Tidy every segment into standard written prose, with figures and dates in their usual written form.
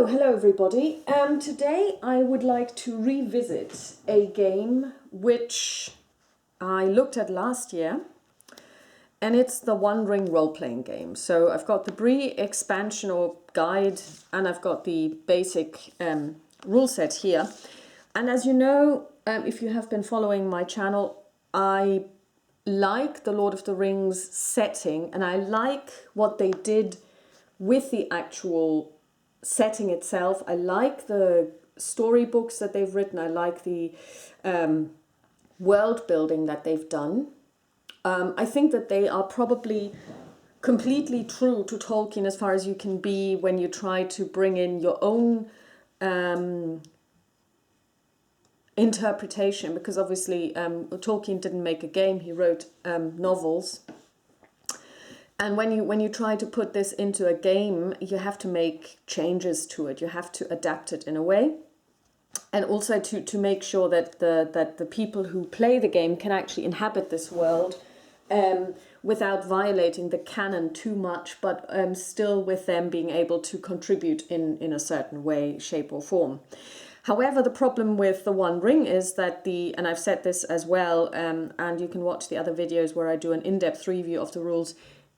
Hello everybody. Today I would like to revisit a game which I looked at last year, and it's the One Ring role-playing game. So I've got the Brie expansion or guide, and I've got the basic rule set here. And as you know, if you have been following my channel, I like the Lord of the Rings setting, and I like what they did with the actual setting itself. I like the storybooks that they've written. I like the world building that they've done. I think that they are probably completely true to Tolkien as far as you can be when you try to bring in your own interpretation, because obviously Tolkien didn't make a game, he wrote novels. And when you try to put this into a game, you have to make changes to it. You have to adapt it in a way, and also to make sure that the people who play the game can actually inhabit this world without violating the canon too much, but still with them being able to contribute in a certain way, shape or form. However, the problem with the One Ring is that and I've said this as well, and you can watch the other videos where I do an in-depth review of the rules,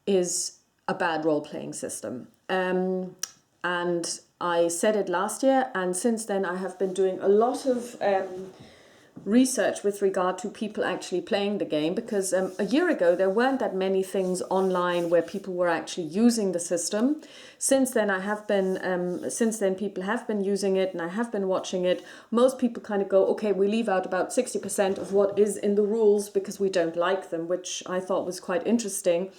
is a bad role-playing system. And I said it last year, and since then I have been doing a lot of research with regard to people actually playing the game, because a year ago there weren't that many things online where people were actually using the system. Since then people have been using it, and I have been watching it. Most people kind of go, okay, we leave out about 60% of what is in the rules because we don't like them, which I thought was quite interesting.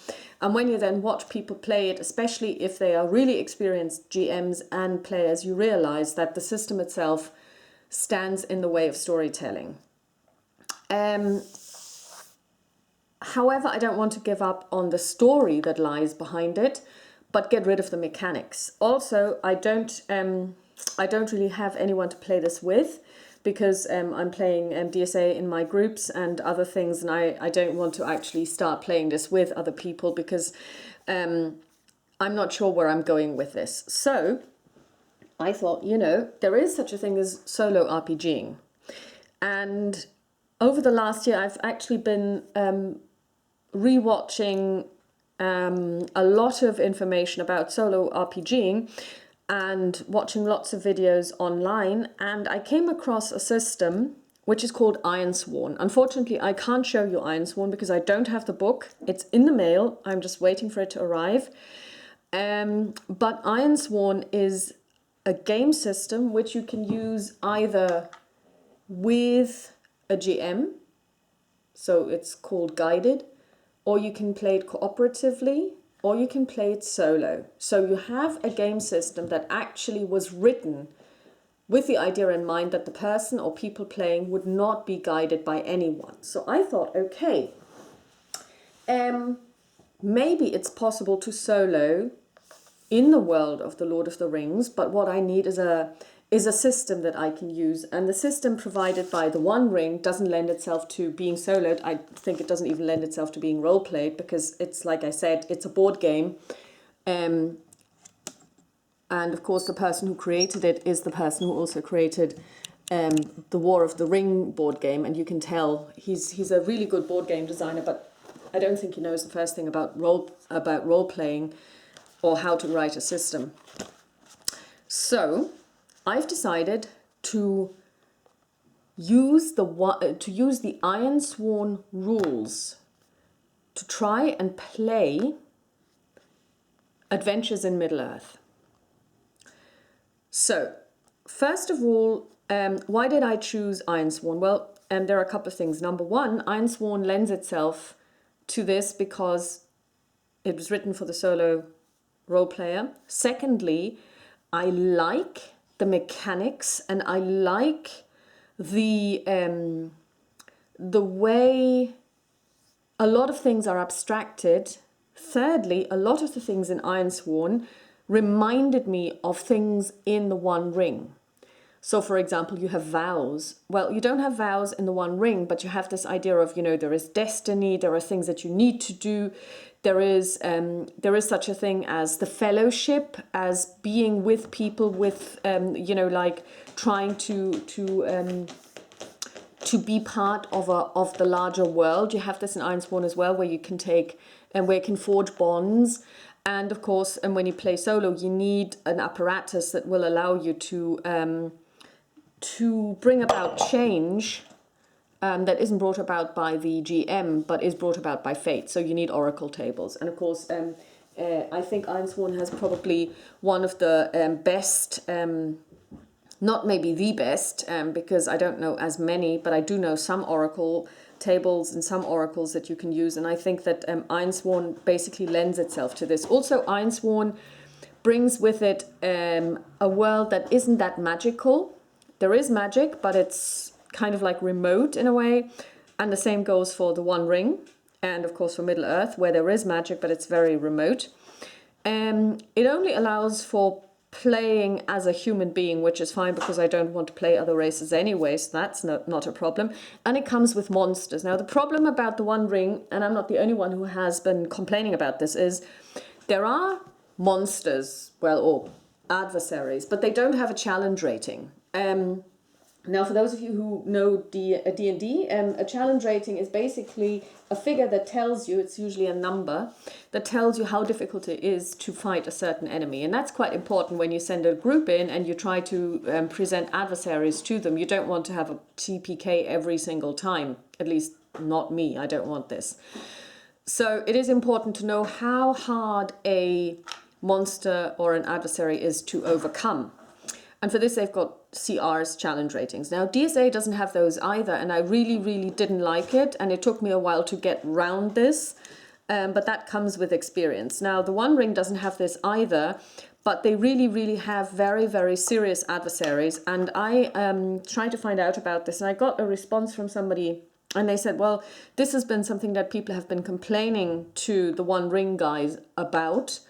And when you then watch people play it, especially if they are really experienced GMs and players, you realize that the system itself stands in the way of storytelling. However, I don't want to give up on the story that lies behind it, but get rid of the mechanics. Also, I don't really have anyone to play this with, because I'm playing DSA in my groups and other things, and I don't want to actually start playing this with other people, because I'm not sure where I'm going with this. So I thought, there is such a thing as solo RPGing. And over the last year, I've actually been rewatching a lot of information about solo RPGing and watching lots of videos online. And I came across a system which is called Ironsworn. Unfortunately, I can't show you Ironsworn because I don't have the book. It's in the mail. I'm just waiting for it to arrive. But Ironsworn is a game system which you can use either with a GM, so it's called guided, or you can play it cooperatively, or you can play it solo. So you have a game system that actually was written with the idea in mind that the person or people playing would not be guided by anyone. So I thought, okay, maybe it's possible to solo in the world of the Lord of the Rings, but what I need is a system that I can use. And the system provided by the One Ring doesn't lend itself to being soloed. I think it doesn't even lend itself to being role-played, because it's, like I said, it's a board game. And of course the person who created it is the person who also created the War of the Ring board game. And you can tell he's a really good board game designer, but I don't think he knows the first thing about role-playing or how to write a system. So I've decided to use the Ironsworn rules to try and play Adventures in Middle-earth. So first of all, why did I choose Ironsworn? Well, there are a couple of things. Number one, Ironsworn lends itself to this because it was written for the solo role player. Secondly, I like the mechanics, and I like the way a lot of things are abstracted. Thirdly, a lot of the things in Ironsworn reminded me of things in the One Ring. So, for example, you have vows. Well, you don't have vows in the One Ring, but you have this idea of, there is destiny, there are things that you need to do. There is such a thing as the fellowship, as being with people, with, like trying to be part of the larger world. You have this in Ironsworn as well, where you can where you can forge bonds. And of course, and when you play solo, you need an apparatus that will allow you to bring about change that isn't brought about by the GM, but is brought about by fate. So you need oracle tables. And of course, I think Ironsworn has probably one of the best, not maybe the best, because I don't know as many, but I do know some oracle tables and some oracles that you can use. And I think that Ironsworn basically lends itself to this. Also, Ironsworn brings with it a world that isn't that magical. There is magic, but it's kind of like remote in a way. And the same goes for the One Ring. And of course for Middle Earth, where there is magic, but it's very remote. It only allows for playing as a human being, which is fine because I don't want to play other races anyway, so that's not a problem. And it comes with monsters. Now, the problem about the One Ring, and I'm not the only one who has been complaining about this, is there are monsters, well, or adversaries, but they don't have a challenge rating. Now, for those of you who know D&D, a challenge rating is basically a figure that tells you, it's usually a number, that tells you how difficult it is to fight a certain enemy. And that's quite important when you send a group in and you try to present adversaries to them. You don't want to have a TPK every single time, at least not me, I don't want this. So it is important to know how hard a monster or an adversary is to overcome. And for this, they've got CR's challenge ratings. Now, DSA doesn't have those either, and I really, really didn't like it, and it took me a while to get round this, but that comes with experience. Now, the One Ring doesn't have this either, but they really, really have very, very serious adversaries, and I tried to find out about this, and I got a response from somebody, and they said, well, this has been something that people have been complaining to the One Ring guys about.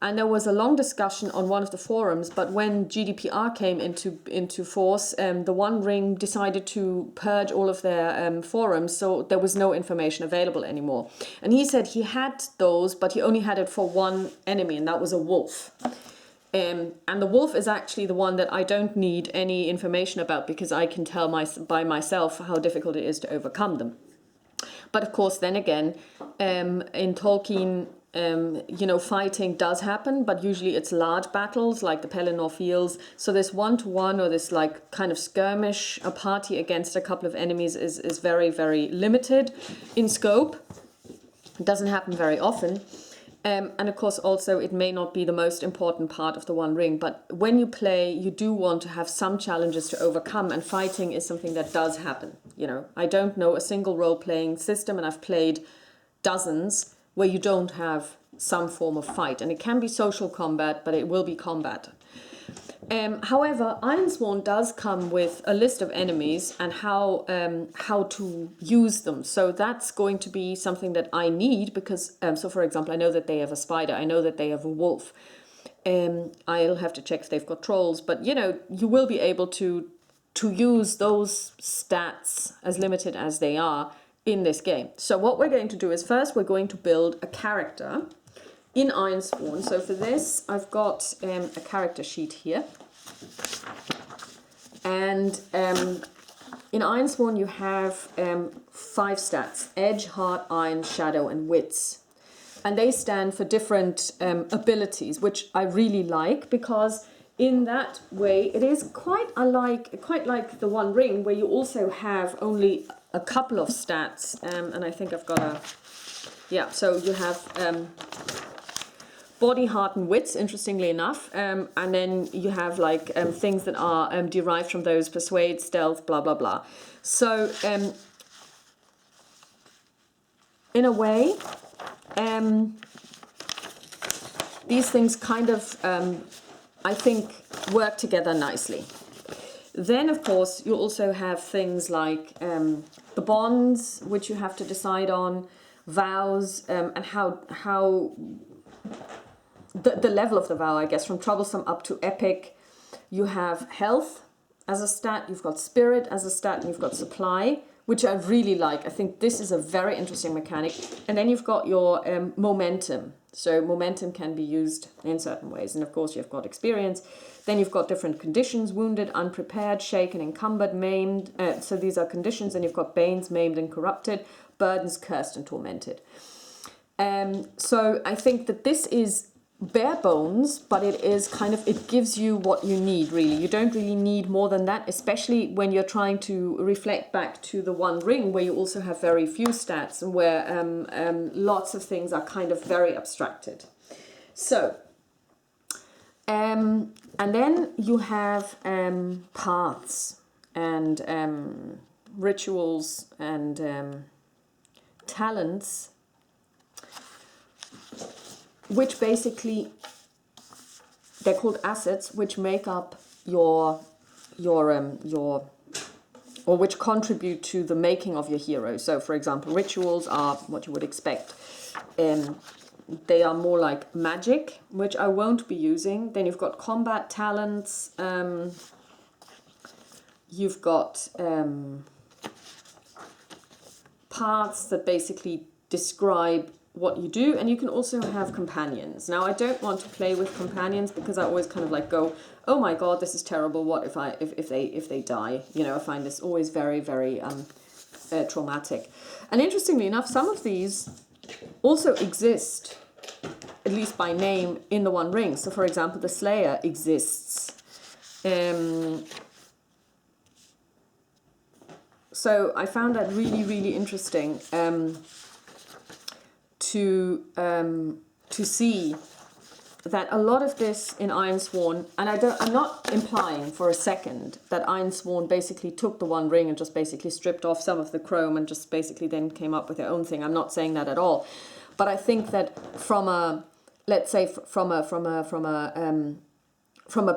And there was a long discussion on one of the forums, but when GDPR came into force, the One Ring decided to purge all of their forums, so there was no information available anymore. And he said he had those, but he only had it for one enemy, and that was a wolf. And the wolf is actually the one that I don't need any information about, because I can tell by myself how difficult it is to overcome them. But of course, then again, in Tolkien, fighting does happen, but usually it's large battles like the Pelennor Fields. So this one-to-one or this like kind of skirmish, a party against a couple of enemies is very, very limited in scope. It doesn't happen very often. And of course, also, it may not be the most important part of the One Ring, but when you play, you do want to have some challenges to overcome, and fighting is something that does happen. I don't know a single role-playing system, and I've played dozens, where you don't have some form of fight. And it can be social combat, but it will be combat. However, Ironsworn does come with a list of enemies and how to use them. So that's going to be something that I need because, so for example, I know that they have a spider. I know that they have a wolf. I'll have to check if they've got trolls. But, you will be able to use those stats, as limited as they are, in this game. So what we're going to do is first we're going to build a character in Ironsworn. So for this, I've got a character sheet here. And in Ironsworn, you have 5 stats: edge, heart, iron, shadow, and wits. And they stand for different abilities, which I really like, because in that way, it is quite like the One Ring, where you also have only a couple of stats. And I think I've got so you have body, heart, and wits, interestingly enough. And then you have things that are derived from those: persuade, stealth, blah, blah, blah. So in a way, these things kind of, I think, work together nicely. Then, of course, you also have things like the bonds, which you have to decide on, vows, and how the level of the vow, I guess, from troublesome up to epic. You have health, as a stat, you've got spirit as a stat, and you've got supply, which I really like. I think this is a very interesting mechanic. And then you've got your momentum. So momentum can be used in certain ways. And of course, you've got experience. Then you've got different conditions: wounded, unprepared, shaken, encumbered, maimed. So these are conditions. And you've got banes, maimed and corrupted, burdens, cursed and tormented. So I think that this is bare bones, but it is kind of, it gives you what you need, really. You don't really need more than that, especially when you're trying to reflect back to the One Ring, where you also have very few stats and where lots of things are kind of very abstracted. So, and then you have paths and rituals and talents, which basically, they're called assets, which make up your or which contribute to the making of your hero. So, for example, rituals are what you would expect. They are more like magic, which I won't be using. Then you've got combat talents. You've got paths that basically describe what you do, and you can also have companions. Now, I don't want to play with companions because I always kind of like go, oh my god, this is terrible. What if they die? You know, I find this always very, very traumatic. And interestingly enough, some of these also exist, at least by name, in the One Ring. So, for example, the Slayer exists. So I found that really, really interesting. To see that a lot of this in Ironsworn, and I'm not implying for a second that Ironsworn basically took the One Ring and just basically stripped off some of the chrome and just basically then came up with their own thing. I'm not saying that at all, but I think that from a, let's say from a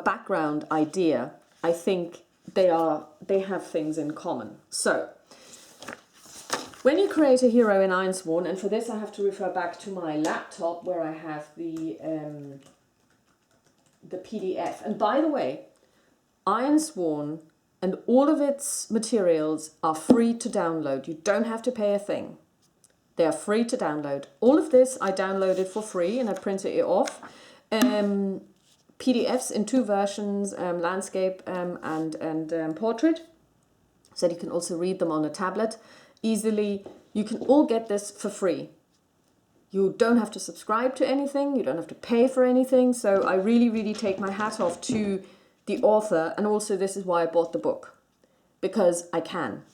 background idea, I think they have things in common. So, when you create a hero in Ironsworn, and for this I have to refer back to my laptop where I have the PDF. And by the way, Ironsworn and all of its materials are free to download. You don't have to pay a thing. They are free to download. All of this I downloaded for free and I printed it off. PDFs in 2 versions, landscape and portrait, so that you can also read them on a tablet easily. You can all get this for free. You don't have to subscribe to anything. You don't have to pay for anything. So I really, really take my hat off to the author. And also this is why I bought the book. Because I can.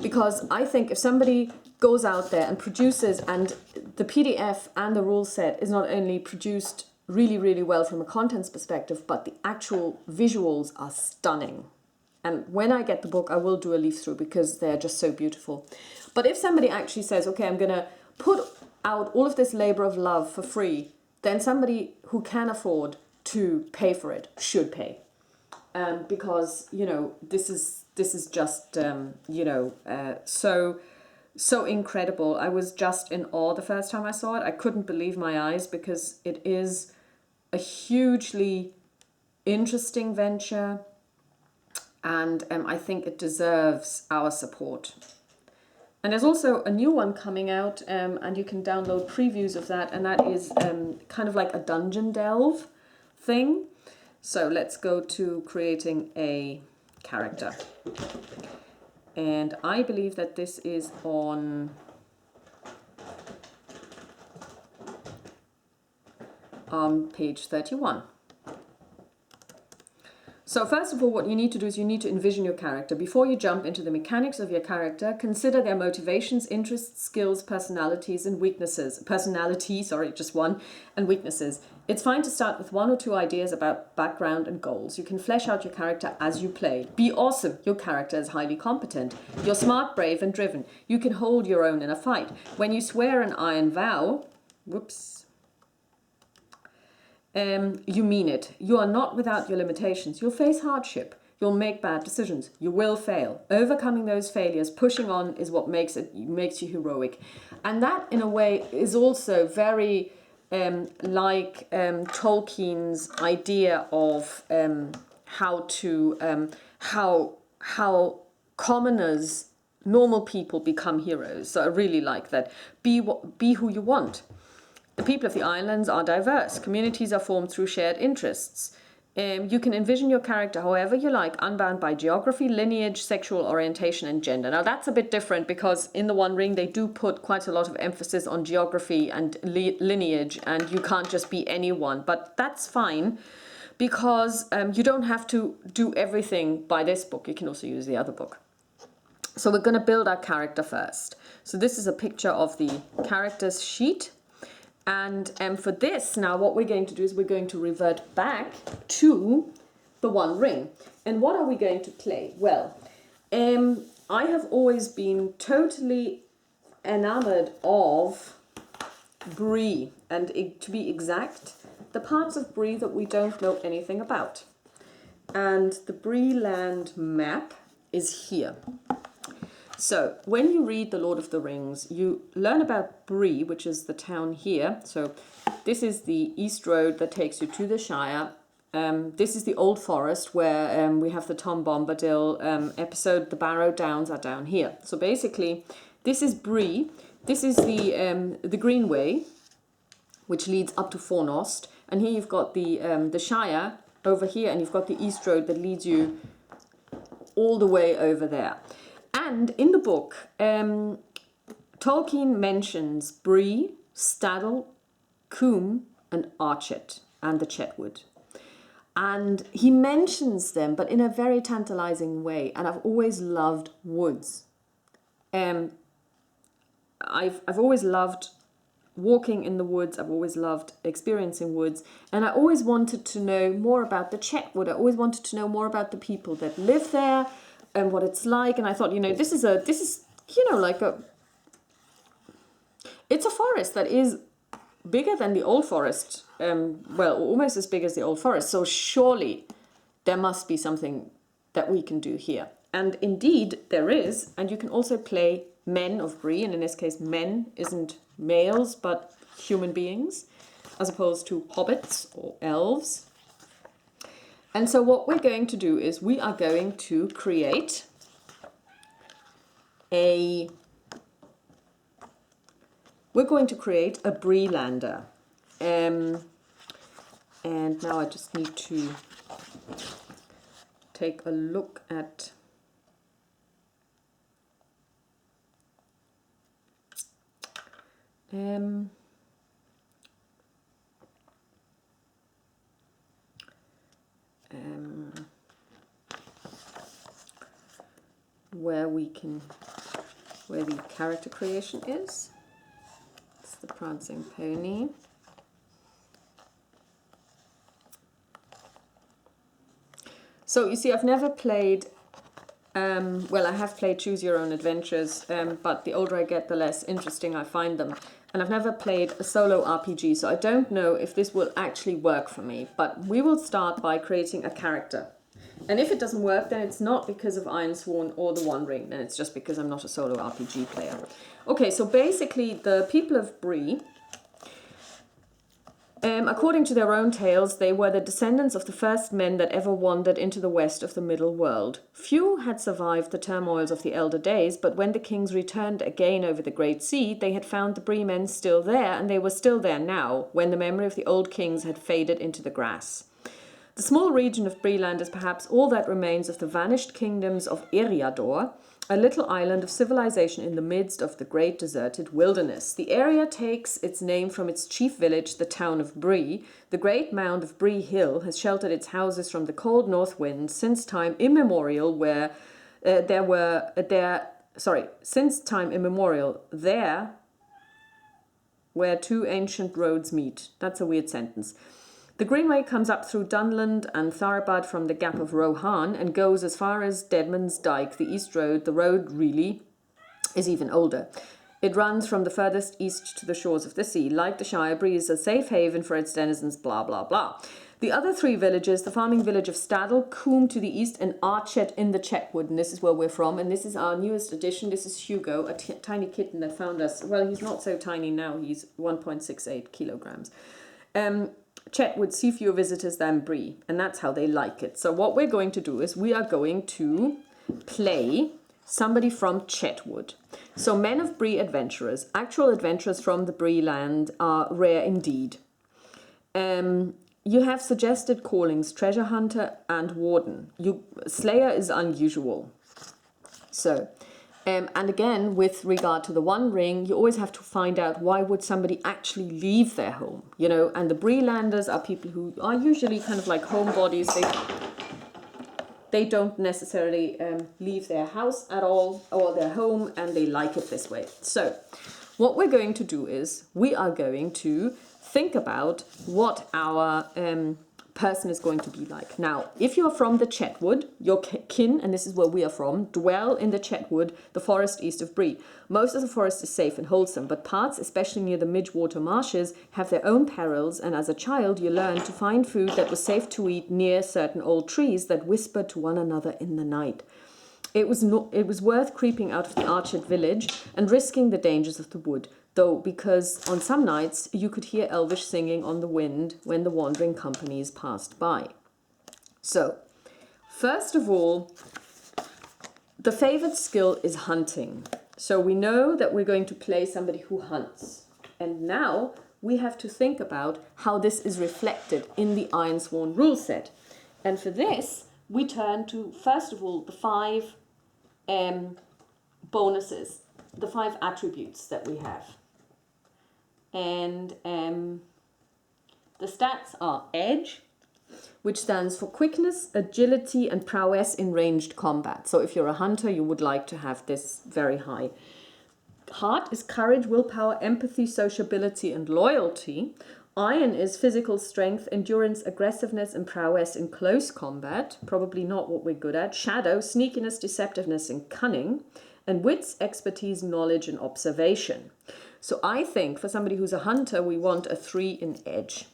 Because I think if somebody goes out there and produces, and the PDF and the rule set is not only produced really, really well from a contents perspective, but the actual visuals are stunning. And when I get the book, I will do a leaf through because they're just so beautiful. But if somebody actually says, okay, I'm going to put out all of this labor of love for free, then somebody who can afford to pay for it should pay. Because, you know, this is just, so incredible. I was just in awe the first time I saw it. I couldn't believe my eyes because it is a hugely interesting venture. And I think it deserves our support. And there's also a new one coming out, and you can download previews of that, and that is kind of like a dungeon delve thing. So let's go to creating a character. And I believe that this is on page 31. So first of all, what you need to do is you need to envision your character. Before you jump into the mechanics of your character, consider their motivations, interests, skills, personalities, and weaknesses. Just one, and weaknesses. It's fine to start with 1 or 2 ideas about background and goals. You can flesh out your character as you play. Be awesome. Your character is highly competent. You're smart, brave, and driven. You can hold your own in a fight. When you swear an iron vow, you mean it. You are not without your limitations. You'll face hardship. You'll make bad decisions. You will fail. Overcoming those failures, pushing on, is what makes you heroic. And that, in a way, is also very Tolkien's idea of how how commoners, normal people become heroes. So I really like that. Be who you want. The people of the islands are diverse. Communities are formed through shared interests. You can envision your character however you like, unbound by geography, lineage, sexual orientation, and gender. Now that's a bit different because in the One Ring they do put quite a lot of emphasis on geography and lineage, and you can't just be anyone. But that's fine because you don't have to do everything by this book. You can also use the other book. So we're going to build our character first. So this is a picture of the characters sheet. And for this, now what we're going to do is we're going to revert back to the One Ring. And what are we going to play? Well, I have always been totally enamored of Bree. And to be exact, the parts of Bree that we don't know anything about. And the Bree land map is here. So when you read The Lord of the Rings, you learn about Bree, which is the town here. So this is the east road that takes you to the Shire. This is the Old Forest where we have the Tom Bombadil episode. The Barrow Downs are down here. So basically, this is Bree. This is the Greenway, which leads up to Fornost. And here you've got the Shire over here, and you've got the east road that leads you all the way over there. And in the book, Tolkien mentions Bree, Staddle, Coombe, and Archet, and the Chetwood. And he mentions them, but in a very tantalizing way. And I've always loved woods. I've always loved walking in the woods. I've always loved experiencing woods. And I always wanted to know more about the Chetwood. I always wanted to know more about the people that live there and what it's like. And I thought, this is it's a forest that is bigger than the Old Forest. Almost as big as the Old Forest. So surely there must be something that we can do here. And indeed there is. And you can also play men of Bree. And in this case, men isn't males, but human beings, as opposed to hobbits or elves. And so what we're going to do is we are going to create a Breelander. And now I just need to take a look at where the character creation is. It's the Prancing Pony. So you see, I've never played, I have played Choose Your Own Adventures, but the older I get, the less interesting I find them. And I've never played a solo RPG, so I don't know if this will actually work for me. But we will start by creating a character. And if it doesn't work, then it's not because of Ironsworn or the One Ring. Then it's just because I'm not a solo RPG player. Okay, so basically the people of Bree, according to their own tales, they were the descendants of the first men that ever wandered into the west of the Middle World. Few had survived the turmoils of the elder days, but when the kings returned again over the Great Sea, they had found the Bree men still there, and they were still there now, when the memory of the old kings had faded into the grass. The small region of Breeland is perhaps all that remains of the vanished kingdoms of Eriador, a little island of civilization in the midst of the great deserted wilderness. The area takes its name from its chief village, the town of Bree. The great mound of Bree Hill has sheltered its houses from the cold north winds since time immemorial, there were where two ancient roads meet. That's a weird sentence. The Greenway comes up through Dunland and Tharabad from the Gap of Rohan and goes as far as Deadman's Dyke, the east road. The road really is even older. It runs from the furthest east to the shores of the sea. Like the Shire, Bree is a safe haven for its denizens, blah, blah, blah. The other three villages, the farming village of Staddle, Coombe to the east, and Archet in the Chetwood, and this is where we're from, and this is our newest addition. This is Hugo, a tiny kitten that found us. Well, he's not so tiny now. He's 1.68 kilograms. Chetwood see fewer visitors than Bree, and that's how they like it. So what we're going to do is we are going to play somebody from Chetwood. So men of Bree adventurers, actual adventurers from the Bree land are rare indeed. You have suggested callings treasure hunter and warden. Slayer is unusual. So, and again, with regard to the One Ring, you always have to find out why would somebody actually leave their home, you know, and the Breelanders are people who are usually kind of like homebodies. They don't necessarily leave their house at all or their home, and they like it this way. So what we're going to do is we are going to think about what our person is going to be like. Now, if you're from the Chetwood, your kin, and this is where we are from, dwell in the Chetwood, the forest east of Bree. Most of the forest is safe and wholesome, but parts, especially near the Midgewater marshes, have their own perils, and as a child you learn to find food that was safe to eat near certain old trees that whispered to one another in the night. It was worth creeping out of the Archet village and risking the dangers of the wood, though, because on some nights you could hear elvish singing on the wind when the wandering companies passed by. So, first of all, the favoured skill is hunting. So we know that we're going to play somebody who hunts. And now we have to think about how this is reflected in the Ironsworn rule set. And for this, we turn to, first of all, the 5 bonuses, the 5 attributes that we have. And the stats are edge, which stands for quickness, agility, and prowess in ranged combat. So if you're a hunter, you would like to have this very high. Heart is courage, willpower, empathy, sociability, and loyalty. Iron is physical strength, endurance, aggressiveness, and prowess in close combat. Probably not what we're good at. Shadow, sneakiness, deceptiveness, and cunning. And wits, expertise, knowledge, and observation. So I think for somebody who's a hunter, we want a 3 in edge.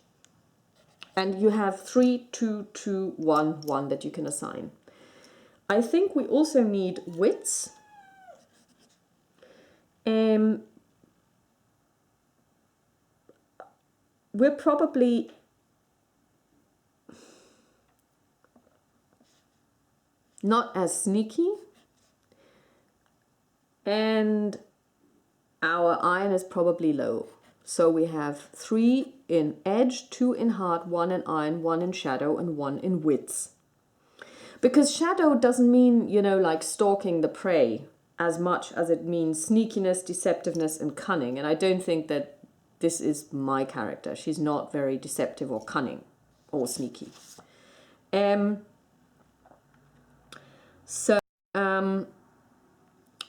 And you have 3, 2, 2, 1, 1 that you can assign. I think we also need wits. We're probably not as sneaky. And our iron is probably low. So we have 3 in edge, 2 in heart, 1 in iron, 1 in shadow, and 1 in wits. Because shadow doesn't mean, you know, like stalking the prey as much as it means sneakiness, deceptiveness, and cunning. And I don't think that this is my character. She's not very deceptive or cunning or sneaky.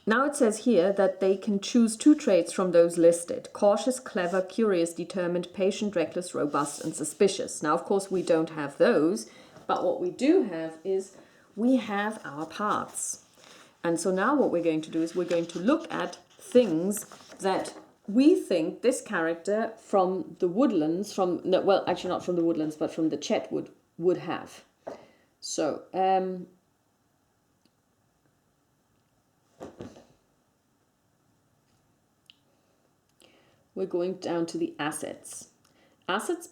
Now it says here that they can choose 2 traits from those listed. Cautious, clever, curious, determined, patient, reckless, robust, and suspicious. Now, of course, we don't have those, but what we do have is we have our paths. And so now what we're going to do is we're going to look at things that we think this character from the woodlands, well, actually not from the woodlands, but from the Chetwood would have. So, we're going down to the assets. Assets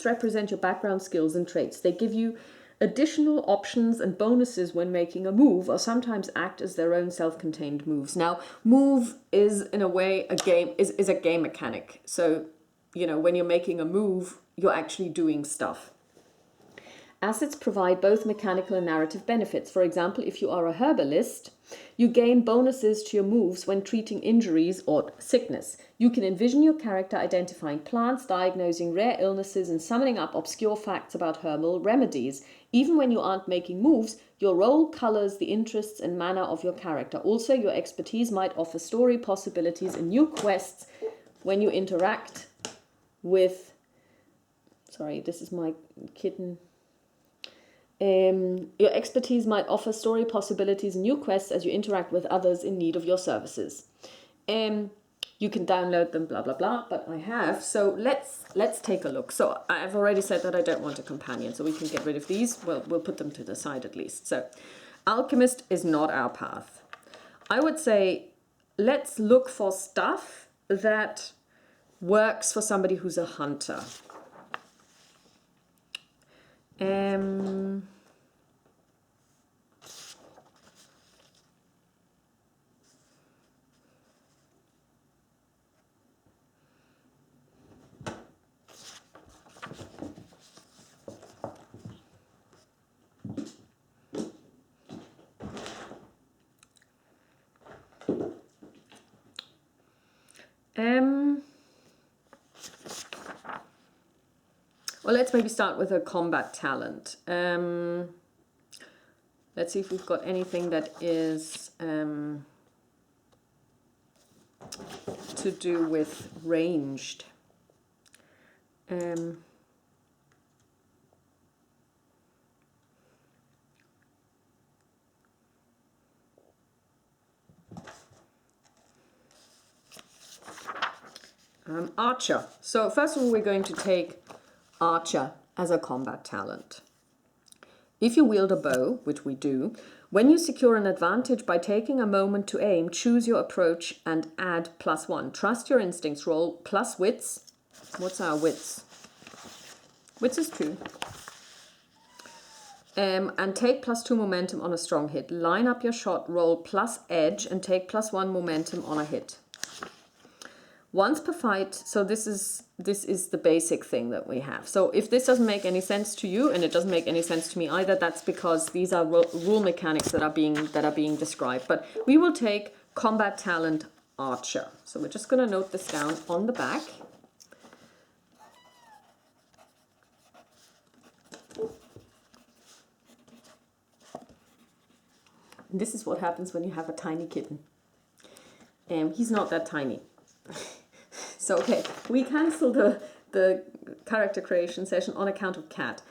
represent your background, skills, and traits. They give you additional options and bonuses when making a move, or sometimes act as their own self-contained moves. Now, move is in a way a game is a game mechanic. So, you know, when you're making a move, you're actually doing stuff. Assets provide both mechanical and narrative benefits. For example, if you are a herbalist, you gain bonuses to your moves when treating injuries or sickness. You can envision your character identifying plants, diagnosing rare illnesses, and summoning up obscure facts about herbal remedies. Even when you aren't making moves, your role colors the interests and manner of your character. Also, your expertise might offer story possibilities and new quests when you interact with... Sorry, this is my kitten. Your expertise might offer story possibilities and new quests as you interact with others in need of your services. You can download them, blah, blah, blah, but I have. So let's take a look. So I've already said that I don't want a companion, so we can get rid of these. Well, we'll put them to the side at least. So alchemist is not our path. I would say let's look for stuff that works for somebody who's a hunter. Um, well, let's maybe start with a combat talent. Let's see if we've got anything that is to do with ranged. Archer. So first of all, we're going to take Archer as a combat talent. If you wield a bow, which we do, when you secure an advantage by taking a moment to aim, choose your approach and add +1. Trust your instincts. Roll plus wits. What's our wits? Wits is 2. And take +2 momentum on a strong hit. Line up your shot, roll plus edge, and take +1 momentum on a hit. Once per fight, so this is the basic thing that we have. So if this doesn't make any sense to you, and it doesn't make any sense to me either, that's because these are rule mechanics that are being described. But we will take combat talent Archer. So we're just going to note this down on the back. And this is what happens when you have a tiny kitten. He's not that tiny. So, okay, we cancel the character creation session on account of cat.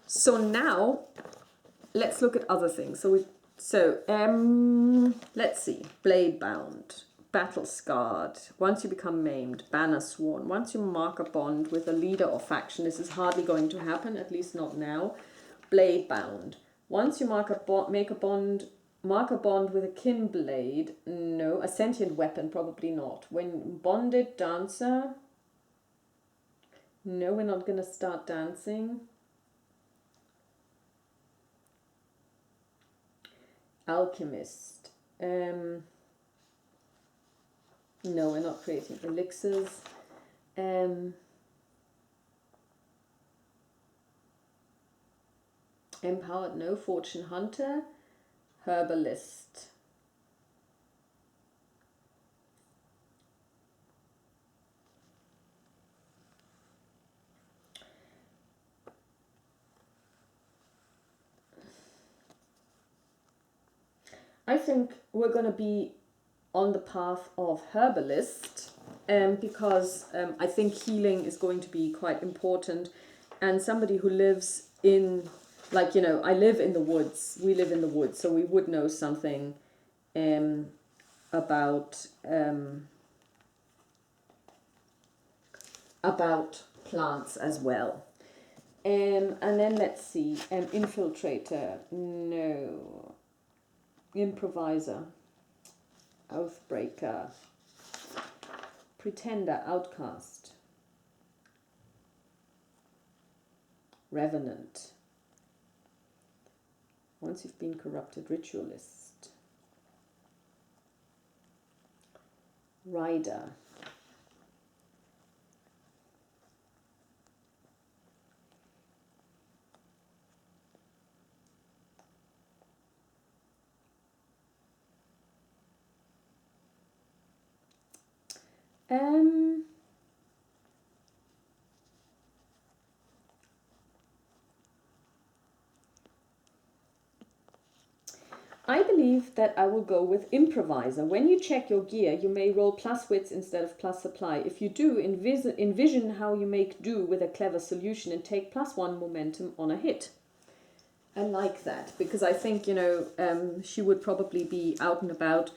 So now, let's look at other things. Let's see. Blade bound, battle scarred. Once you become maimed, banner sworn. Once you mark a bond with a leader or faction, this is hardly going to happen, at least not now. Blade bound. Once you mark a bond with a kin blade. No. A sentient weapon, probably not. When bonded dancer. No, we're not going to start dancing. Alchemist. No, we're not creating elixirs. Empowered, no. Fortune hunter. Herbalist. I think we're going to be on the path of herbalist because I think healing is going to be quite important, and somebody who lives in, like, I live in the woods, we live in the woods, so we would know something about plants as well. And then let's see, infiltrator, no. Improviser, oathbreaker, pretender, outcast, revenant. Once you've been corrupted, ritualist, rider, I believe that I will go with improviser. When you check your gear, you may roll plus wits instead of plus supply. If you do, envision how you make do with a clever solution and take +1 momentum on a hit. I like that because I think, she would probably be out and about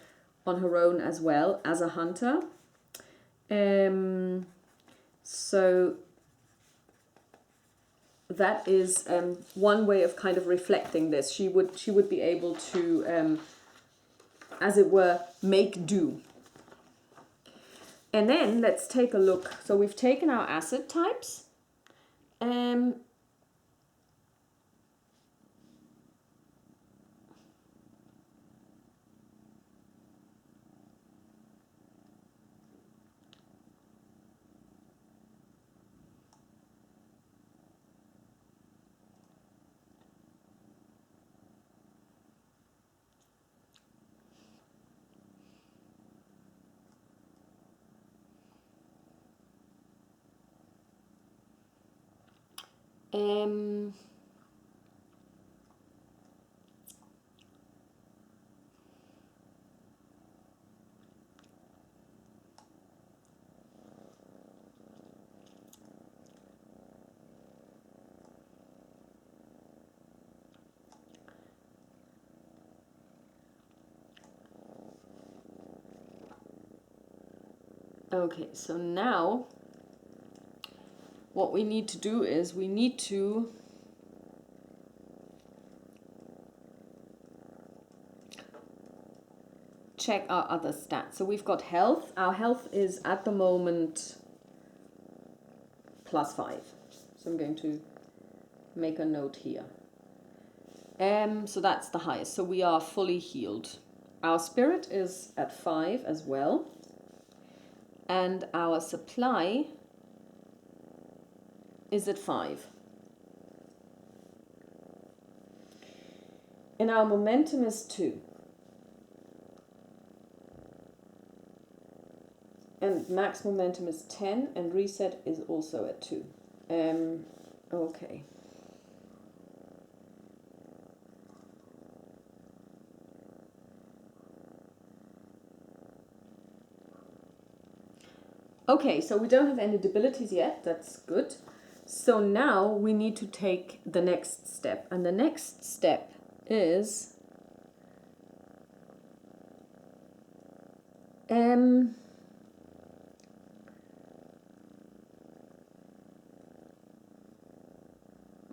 on her own as well as a hunter. So that is one way of kind of reflecting this. She would be able to, as it were, make do. And then let's take a look. So we've taken our asset types. Okay, so now what we need to do is we need to check our other stats. So we've got health. Our health is at the moment +5. So I'm going to make a note here. So that's the highest. So we are fully healed. Our spirit is at 5 as well. And our supply is at 5. And our momentum is 2. And max momentum is 10, and reset is also at 2. Okay. Okay, so we don't have any debilities yet. That's good. So now we need to take the next step. And the next step is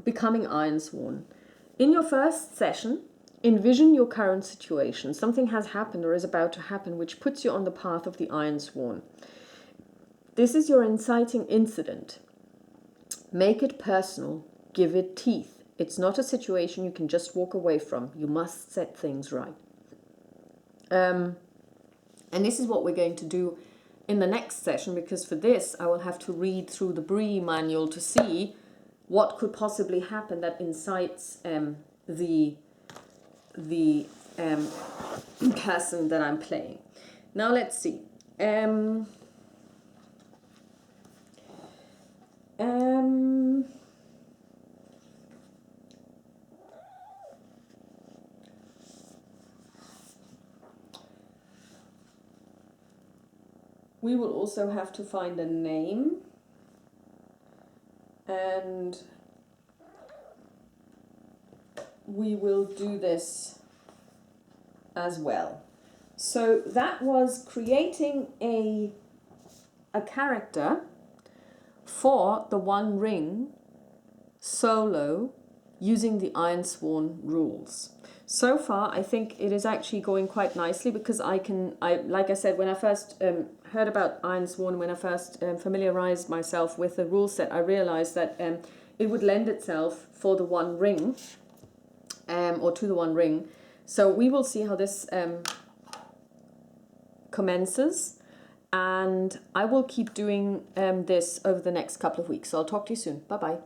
becoming Ironsworn. In your first session, envision your current situation. Something has happened or is about to happen which puts you on the path of the Ironsworn. This is your inciting incident. Make it personal. Give it teeth. It's not a situation you can just walk away from. You must set things right. And this is what we're going to do in the next session, because for this I will have to read through the Brie manual to see what could possibly happen that incites the person that I'm playing. Now let's see. We will also have to find a name, and we will do this as well. So that was creating a character for the One Ring solo using the Ironsworn rules. So far, I think it is actually going quite nicely, because I like I said, when I first heard about Ironsworn, when I first familiarized myself with the rule set, I realized that it would lend itself for the One Ring, or to the One Ring. So we will see how this commences, and I will keep doing this over the next couple of weeks. So I'll talk to you soon. Bye-bye.